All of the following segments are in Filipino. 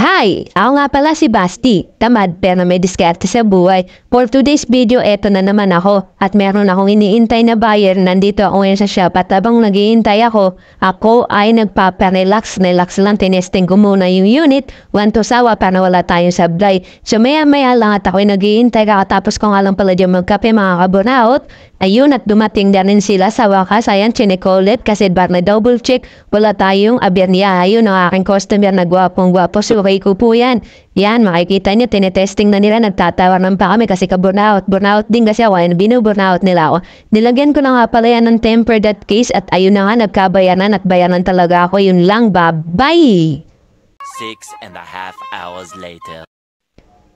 Hi! Ako nga pala si Basti. Tamad pero may diskarte sa buhay. For today's video, eto na naman ako. At meron akong iniintay na buyer. Nandito ako ngayon sa shop at habang naghihintay ako ay nagpaparelax. Relax lang, tinesting ko muna yung unit. 1 to sawa para wala tayong sablay. So maya lang at ako'y naghihintay. Kakatapos ko nga lang pala dyan magkape mga kabunaot. Ayun at dumating na rin sila sa wakas. Ayan, chinek ulit kasi bar na double check. Wala tayong aberniya. Ayun ang aking customer na gwapong-gwapo. Suray ko po yan. Yan, makikita niyo, tinetesting na nila. Nagtatawanan pa kami kasi ka-burnout. Burnout din kasi ako. Ayun, binu-burnout nila ako. Nilagyan ko na nga pala yan ng temper that case at ayun na nga, nagkabayanan at bayanan talaga ako. Yun lang, bye-bye! 6.5 hours later.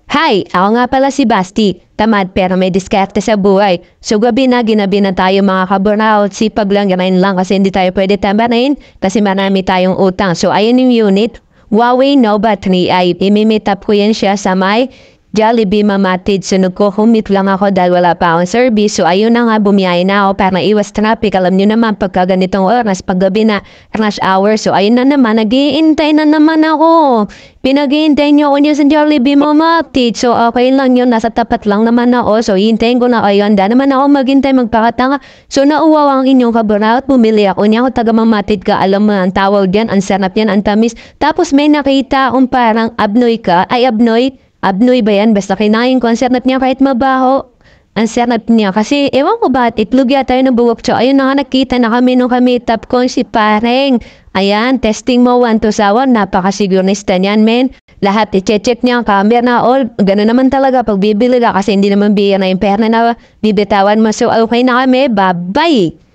Hi! Ako nga pala si Basti. Tamad pero may diskarte sa buhay. So ginabi na tayo mga ka-burnout. Sipag lang, ganayin lang kasi hindi tayo pwede tamarin kasi marami tayong utang. So ayun yung unit. Huawei Nova 3i. Imimit up ko yan siya sa may Jollibee Mamatid. So nagko-commute lang ako dahil wala pa akong service. So ayun na nga, bumiyahe na ako para iwas traffic. Alam nyo naman pagka ganitong oras, paggabi na rush hour. So ayun na naman, nag-iintay na naman ako. Pinag-iintay nyo ako niyo sa Jollibee Mamatid. So okay lang yun, nasa tapat lang naman ako. So hintayin ko na kayo. Handa naman ako maghintay, magpakatanga. So nauwaw ang inyong ka-burnout. Bumili ako niya. Kung taga Mamatid ka, alam mo ang tawag yan. Ang sarap yan, ang tamis. Tapos may nakita akong parang abnoy ka. Ay abnoy. Abnoy ba yan? Basta kinain ko. Ang sarap niya kahit mabaho. Ang sarap niya. Kasi ewan ko ba, itlog yata yun ng buwak. So ayun na nga, nakita na kami nung kami tap ko si Pareng. Ayan, testing mo 1 to sawa. Napakasigurnista niyan, men. Lahat i-check niya ang camera, all. Ganun naman talaga pag bibili ka kasi hindi naman bihira na yung pera na bibitawan mo. So okay na kami. Bye-bye!